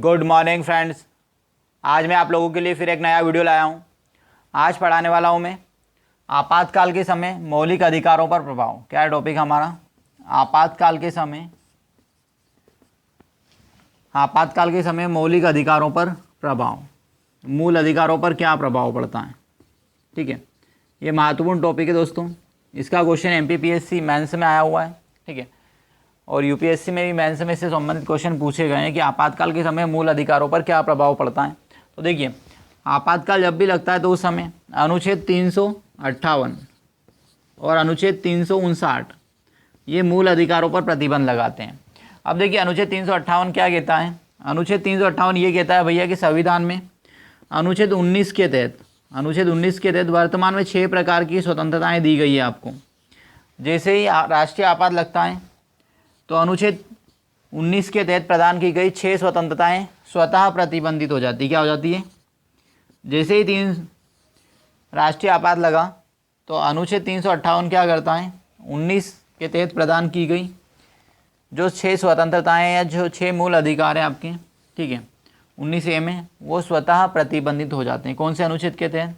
Good morning friends. आज मैं आप लोगों के लिए फिर एक नया वीडियो लाया हूँ। आज पढ़ाने वाला हूँ मैं आपातकाल के समय मौलिक अधिकारों पर प्रभाव। क्या है टॉपिक हमारा? आपातकाल के समय मौलिक अधिकारों पर प्रभाव, मूल अधिकारों पर क्या प्रभाव पड़ता है। ठीक है, ये महत्वपूर्ण टॉपिक है दोस्तों। इसका क्वेश्चन MPPSC मेंस में आया हुआ है। ठीक है, और UPSC में भी मेंस में इससे संबंधित क्वेश्चन पूछे गए हैं कि आपातकाल के समय मूल अधिकारों पर क्या प्रभाव पड़ता है। तो देखिए, आपातकाल जब भी लगता है तो उस समय अनुच्छेद 358 और अनुच्छेद 359 ये मूल अधिकारों पर प्रतिबंध लगाते हैं। अब देखिए, अनुच्छेद 358 क्या कहता है? अनुच्छेद 358 ये कहता है भैया कि संविधान में अनुच्छेद 19 के तहत वर्तमान में 6 प्रकार की स्वतंत्रताएं दी गई है आपको। जैसे ही राष्ट्रीय आपात लगता है तो अनुच्छेद 19 के तहत प्रदान की गई 6 स्वतंत्रताएं स्वतः प्रतिबंधित हो जाती। क्या हो जाती है? जैसे ही 3 राष्ट्रीय आपात लगा तो अनुच्छेद 358 क्या करता है? 19 के तहत प्रदान की गई जो 6 स्वतंत्रताएं या जो 6 मूल अधिकार हैं आपके, ठीक है, 19A में, वो स्वतः प्रतिबंधित हो जाते हैं। कौन से अनुच्छेद के तहत?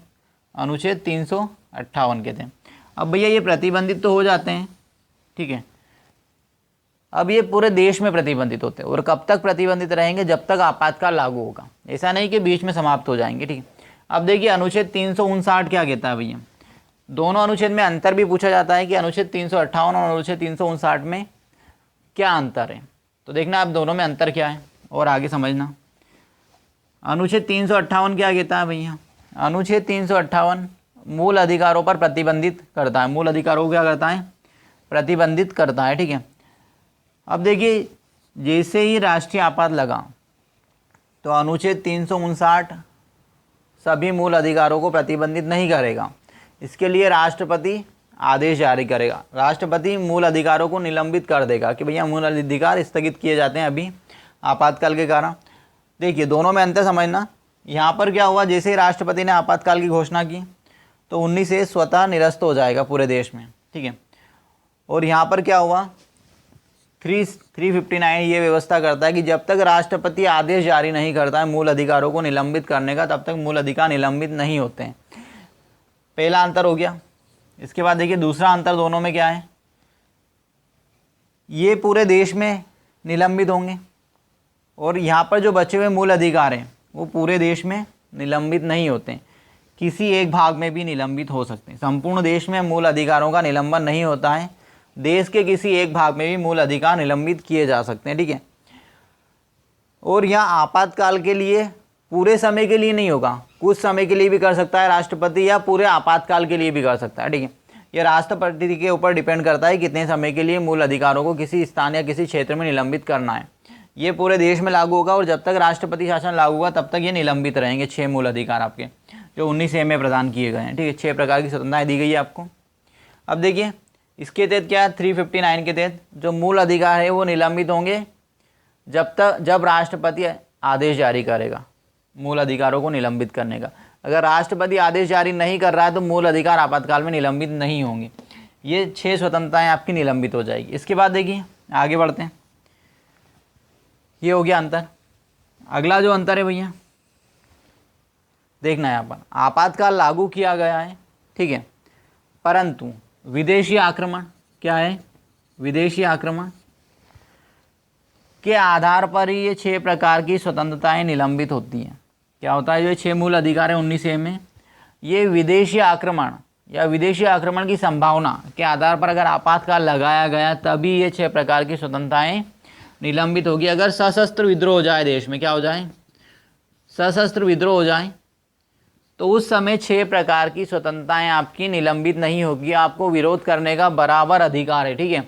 अनुच्छेद 358 के तहत। अब भैया ये प्रतिबंधित तो हो जाते हैं, ठीक है, अब ये पूरे देश में प्रतिबंधित होते हैं। और कब तक प्रतिबंधित रहेंगे? जब तक आपातकाल लागू होगा। ऐसा नहीं कि बीच में समाप्त हो जाएंगे। ठीक है, अब देखिए अनुच्छेद 359 क्या कहता है भैया? दोनों अनुच्छेद में अंतर भी पूछा जाता है कि अनुच्छेद 358 और अनुच्छेद 359 में क्या अंतर है। तो देखना आप दोनों में अंतर क्या है और आगे समझना। अनुच्छेद 358 क्या कहता है भैया? अनुच्छेद 358 मूल अधिकारों पर प्रतिबंधित करता है। मूल अधिकारों को क्या करता है? प्रतिबंधित करता है। ठीक है, अब देखिए, जैसे ही राष्ट्रीय आपात लगा तो अनुच्छेद 359 सभी मूल अधिकारों को प्रतिबंधित नहीं करेगा। इसके लिए राष्ट्रपति आदेश जारी करेगा। राष्ट्रपति मूल अधिकारों को निलंबित कर देगा कि भैया मूल अधिकार स्थगित किए जाते हैं अभी आपातकाल के कारण। देखिए, दोनों में अंतर समझना। यहाँ पर क्या हुआ? जैसे ही राष्ट्रपति ने आपातकाल की घोषणा की तो 19 स्वतः निरस्त हो जाएगा पूरे देश में। ठीक है, और यहाँ पर क्या हुआ? 359 ये व्यवस्था करता है कि जब तक राष्ट्रपति आदेश जारी नहीं करता है मूल अधिकारों को निलंबित करने का, तब तक मूल अधिकार निलंबित नहीं होते हैं। पहला अंतर हो गया। इसके बाद देखिए दूसरा अंतर दोनों में क्या है? ये पूरे देश में निलंबित होंगे और यहाँ पर जो बचे हुए मूल अधिकार हैं वो पूरे देश में निलंबित नहीं होते हैं, किसी एक भाग में भी निलंबित हो सकते हैं। संपूर्ण देश में मूल अधिकारों का निलंबन नहीं होता है, देश के किसी एक भाग में भी मूल अधिकार निलंबित किए जा सकते हैं। ठीक है, और यहाँ आपातकाल के लिए पूरे समय के लिए नहीं होगा, कुछ समय के लिए भी कर सकता है राष्ट्रपति या पूरे आपातकाल के लिए भी कर सकता है। ठीक है, ये राष्ट्रपति के ऊपर डिपेंड करता है कितने समय के लिए मूल अधिकारों को किसी स्थान या किसी क्षेत्र में निलंबित करना है। ये पूरे देश में लागू होगा और जब तक राष्ट्रपति शासन लागू होगा तब तक ये निलंबित रहेंगे 6 मूल अधिकार आपके, जो 19A में प्रदान किए गए हैं। ठीक है, 6 प्रकार की स्वतंत्रताएं दी गई है आपको। अब देखिए, इसके तहत क्या है? 359 के तहत जो मूल अधिकार है वो निलंबित होंगे जब राष्ट्रपति आदेश जारी करेगा मूल अधिकारों को निलंबित करने का। अगर राष्ट्रपति आदेश जारी नहीं कर रहा है तो मूल अधिकार आपातकाल में निलंबित नहीं होंगे। ये 6 स्वतंत्रताएं आपकी निलंबित हो जाएगी। इसके बाद देखिए आगे बढ़ते हैं। ये हो गया अंतर। अगला जो अंतर है भैया, देखना यहाँ पर आपातकाल लागू किया गया है, ठीक है, परंतु विदेशी आक्रमण, क्या है? विदेशी आक्रमण के आधार पर ही ये 6 प्रकार की स्वतंत्रताएं निलंबित होती हैं। क्या होता है? जो 6 मूल अधिकार है 19A में, ये विदेशी आक्रमण या विदेशी आक्रमण की संभावना के आधार पर अगर आपातकाल लगाया गया तभी ये 6 प्रकार की स्वतंत्रताएं निलंबित होगी। अगर सशस्त्र विद्रोह हो जाए देश में, क्या हो जाए? सशस्त्र विद्रोह हो जाए तो उस समय 6 प्रकार की स्वतंत्रताएं आपकी निलंबित नहीं होगी। आपको विरोध करने का बराबर अधिकार है। ठीक है,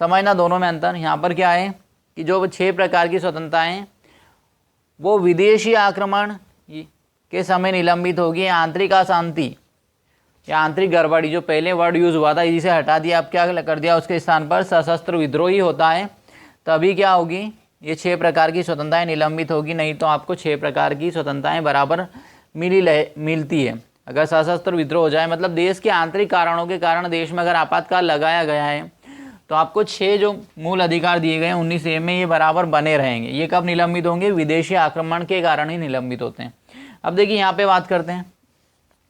समझना दोनों में अंतर। यहाँ पर क्या है कि जो 6 प्रकार की स्वतंत्रताएं वो विदेशी आक्रमण के समय निलंबित होगी। आंतरिक अशांति या आंतरिक गड़बड़ी, जो पहले वर्ड यूज़ हुआ था इसे हटा दिया, अब क्या कर दिया? उसके स्थान पर सशस्त्र विद्रोह ही होता है, तभी क्या होगी? ये 6 प्रकार की स्वतंत्रताएं निलंबित होगी। नहीं तो आपको 6 प्रकार की स्वतंत्रताएं बराबर मिलती है। अगर सशस्त्र विद्रोह हो जाए, मतलब देश के आंतरिक कारणों के कारण देश में अगर आपातकाल लगाया गया है तो आपको 6 जो मूल अधिकार दिए गए हैं 19A में ये बराबर बने रहेंगे। ये कब निलंबित होंगे? विदेशी आक्रमण के कारण ही निलंबित होते हैं। अब देखिए यहाँ पे बात करते हैं।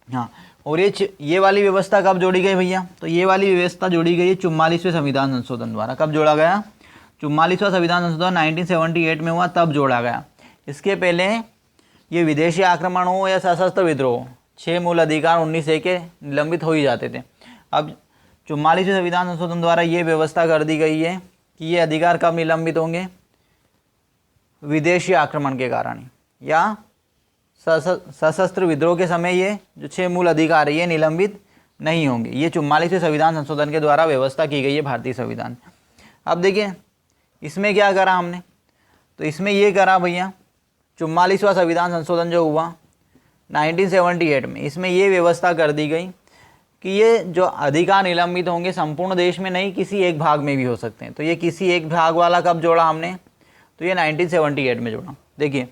हाँ, और ये वाली व्यवस्था कब जोड़ी गई भैया? तो ये वाली व्यवस्था जोड़ी गई है 44वें संविधान संशोधन द्वारा। कब जोड़ा गया? 44वां संविधान संशोधन 1978 में हुआ, तब जोड़ा गया। इसके पहले ये विदेशी आक्रमण हो या सशस्त्र विद्रोह, 6 मूल अधिकार 19A के निलंबित हो ही जाते थे। अब 44वें संविधान संशोधन द्वारा ये व्यवस्था कर दी गई है कि ये अधिकार कब निलंबित होंगे? विदेशी आक्रमण के कारण या सशस्त्र विद्रोह के समय ये जो 6 मूल अधिकार है ये निलंबित नहीं होंगे। ये 44वें संविधान संशोधन के द्वारा व्यवस्था की गई है भारतीय संविधान। अब देखिए इसमें क्या करा हमने? तो इसमें ये करा भैया 44वां संविधान संशोधन जो हुआ 1978 में, इसमें ये व्यवस्था कर दी गई कि ये जो अधिकार निलंबित होंगे संपूर्ण देश में नहीं, किसी एक भाग में भी हो सकते हैं। तो ये किसी एक भाग वाला कब जोड़ा हमने? तो ये 1978 में जोड़ा। देखिए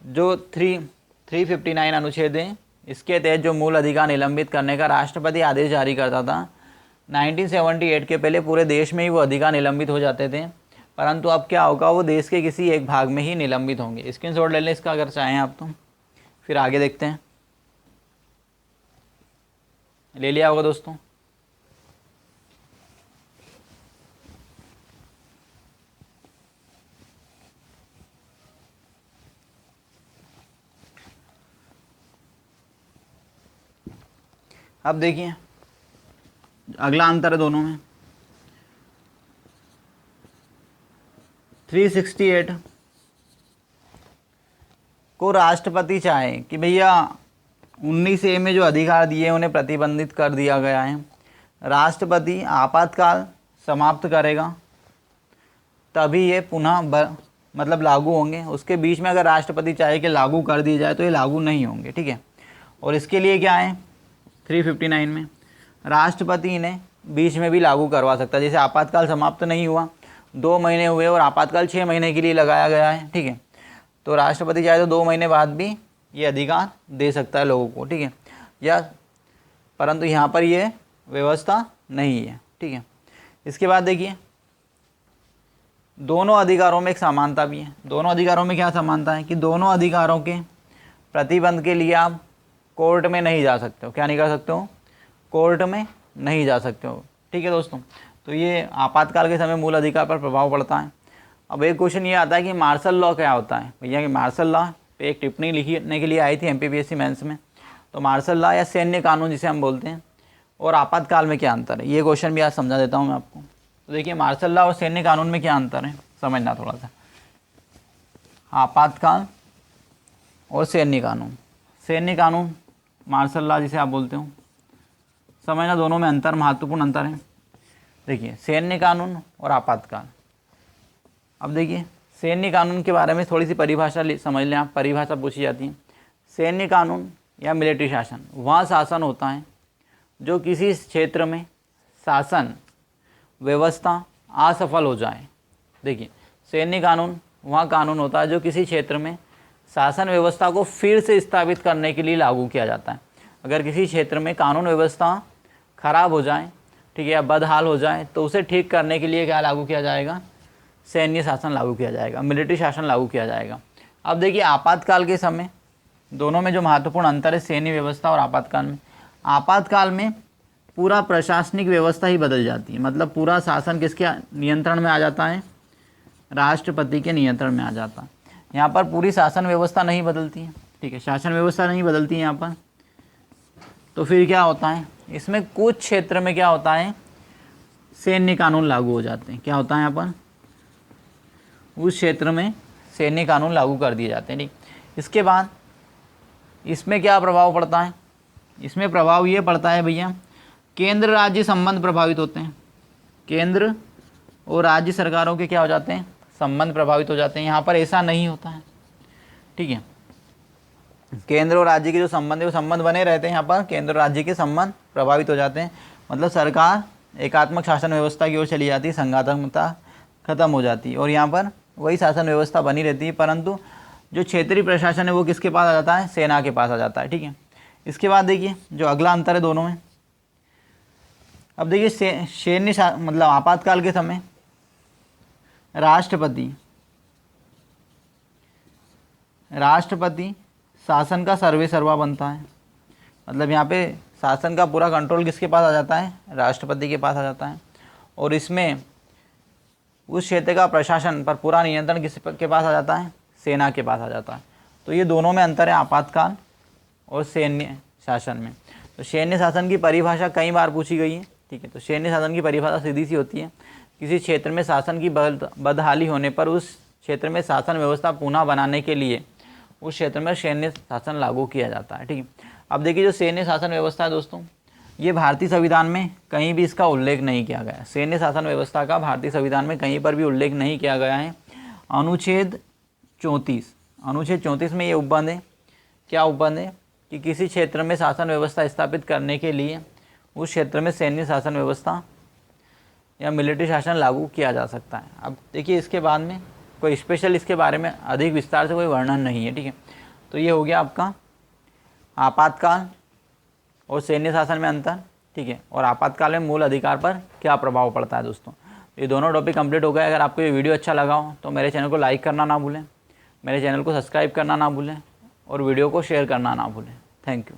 जो 359 अनुच्छेद है, इसके तहत जो मूल अधिकार निलंबित करने का राष्ट्रपति आदेश जारी करता था 1978 के पहले पूरे देश में ही वो अधिकार निलंबित हो जाते थे, परंतु अब क्या होगा? वो देश के किसी एक भाग में ही निलंबित होंगे। स्क्रीनशॉट ले लें इसका अगर चाहें आप तो, फिर आगे देखते हैं। ले लिया होगा दोस्तों। अब देखिए अगला अंतर है दोनों में। 368 को राष्ट्रपति चाहे कि भैया 19A में जो अधिकार दिए उन्हें प्रतिबंधित कर दिया गया है, राष्ट्रपति आपातकाल समाप्त करेगा तभी ये पुनः मतलब लागू होंगे। उसके बीच में अगर राष्ट्रपति चाहे कि लागू कर दिए जाए तो ये लागू नहीं होंगे, ठीक है। और इसके लिए क्या है 359 में राष्ट्रपति इन्हें बीच में भी लागू करवा सकता है। जैसे आपातकाल समाप्त नहीं हुआ, 2 महीने हुए और आपातकाल 6 महीने के लिए लगाया गया है, ठीक है। तो राष्ट्रपति चाहे तो 2 महीने बाद भी ये अधिकार दे सकता है लोगों को, ठीक है। या परंतु यहाँ पर ये व्यवस्था नहीं है, ठीक है। इसके बाद देखिए दोनों अधिकारों में एक समानता भी है। दोनों अधिकारों में क्या समानता है कि दोनों अधिकारों के प्रतिबंध के लिए आप कोर्ट में नहीं जा सकते हो। क्या नहीं कर सकते हो? कोर्ट में नहीं जा सकते हो, ठीक है दोस्तों। तो ये आपातकाल के समय मूल अधिकार पर प्रभाव पड़ता है। अब एक क्वेश्चन ये आता है कि मार्शल लॉ क्या होता है भैया? कि मार्शल लॉ पे एक टिप्पणी लिखने के लिए आई थी MPPSC मेंस में। तो मार्शल लॉ या सैन्य कानून जिसे हम बोलते हैं और आपातकाल में क्या अंतर है, ये क्वेश्चन भी आज समझा देता हूँ मैं आपको। तो देखिए मार्शल लॉ और सैन्य कानून में क्या अंतर है समझना थोड़ा सा। आपातकाल और सैन्य कानून, सैन्य कानून मार्शल लॉ जिसे आप बोलते हो, समझना दोनों में अंतर, महत्वपूर्ण अंतर है। देखिए सैन्य कानून और आपातकाल। अब देखिए सैन्य कानून के बारे में थोड़ी सी परिभाषा समझ लें आप। परिभाषा पूछी जाती है। सैन्य कानून या मिलिट्री शासन वहाँ शासन होता है जो किसी क्षेत्र में शासन व्यवस्था असफल हो जाए। देखिए सैन्य कानून वहाँ कानून होता है जो किसी क्षेत्र में शासन व्यवस्था को फिर से स्थापित करने के लिए लागू किया जाता है। अगर किसी क्षेत्र में कानून व्यवस्था खराब हो जाए, ठीक है, या बदहाल हो जाए, तो उसे ठीक करने के लिए क्या लागू किया जाएगा? सैन्य शासन लागू किया जाएगा, मिलिट्री शासन लागू किया जाएगा। अब देखिए आपातकाल के समय दोनों में जो महत्वपूर्ण अंतर है सैन्य व्यवस्था और आपातकाल में, आपातकाल में पूरा प्रशासनिक व्यवस्था ही बदल जाती है। मतलब पूरा शासन किसके नियंत्रण में आ जाता है? राष्ट्रपति के नियंत्रण में आ जाता है। यहाँ पर पूरी शासन व्यवस्था नहीं बदलती है, ठीक है, शासन व्यवस्था नहीं बदलती है यहाँ पर। तो फिर क्या होता है इसमें? कुछ क्षेत्र में क्या होता है? सैन्य कानून लागू हो जाते हैं। क्या होता है यहाँ पर? उस क्षेत्र में सैन्य कानून लागू कर दिए जाते हैं, ठीक। इसके बाद इसमें क्या प्रभाव पड़ता है? इसमें प्रभाव ये पड़ता है भैया केंद्र राज्य संबंध प्रभावित होते हैं। केंद्र और राज्य सरकारों के क्या हो जाते हैं? संबंध प्रभावित हो जाते हैं। यहाँ पर ऐसा नहीं होता है, ठीक है। केंद्र और राज्य के जो संबंध है वो संबंध बने रहते हैं। यहाँ पर केंद्र और राज्य के संबंध प्रभावित हो जाते हैं। मतलब सरकार एकात्मक शासन व्यवस्था की ओर चली जाती है, संघात्मकता खत्म हो जाती है और यहाँ पर वही शासन व्यवस्था बनी रहती है। परंतु जो क्षेत्रीय प्रशासन है वो किसके पास आ जाता है? सेना के पास आ जाता है, ठीक है। इसके बाद देखिए जो अगला अंतर है दोनों में, अब देखिए मतलब आपातकाल के समय राष्ट्रपति शासन का सर्वे सर्वा बनता है। मतलब यहाँ पे शासन का पूरा कंट्रोल किसके पास आ जाता है, राष्ट्रपति के पास आ जाता है। और इसमें उस क्षेत्र का प्रशासन पर पूरा नियंत्रण किसके पास आ जाता है, सेना के पास आ जाता है। तो ये दोनों में अंतर है, आपातकाल और सैन्य शासन में। तो सैन्य शासन की परिभाषा कई बार पूछी गई है, ठीक है। तो सैन्य शासन की परिभाषा सीधी सी होती है, किसी क्षेत्र में शासन की बदहाली होने पर उस क्षेत्र में शासन व्यवस्था पुनः बनाने के लिए उस क्षेत्र में सैन्य शासन लागू किया जाता है, ठीक है। अब देखिए जो सैन्य शासन व्यवस्था है दोस्तों, ये भारतीय संविधान में कहीं भी इसका उल्लेख नहीं किया गया है। सैन्य शासन व्यवस्था का भारतीय संविधान में कहीं पर भी उल्लेख नहीं किया गया है। अनुच्छेद 34 में ये उपबंध है, क्या उपबंध है कि किसी क्षेत्र में शासन व्यवस्था स्थापित करने के लिए उस क्षेत्र में सैन्य शासन व्यवस्था या मिलिट्री शासन लागू किया जा सकता है। अब देखिए इसके बाद में कोई स्पेशल इसके बारे में अधिक विस्तार से कोई वर्णन नहीं है, ठीक है। तो ये हो गया आपका आपातकाल और सैन्य शासन में अंतर, ठीक है। और आपातकाल में मूल अधिकार पर क्या प्रभाव पड़ता है दोस्तों। ये दोनों टॉपिक कंप्लीट हो गए। अगर आपको ये वीडियो अच्छा लगा हो तो मेरे चैनल को लाइक करना ना भूलें, मेरे चैनल को सब्सक्राइब करना ना भूलें और वीडियो को शेयर करना ना भूलें। Thank you.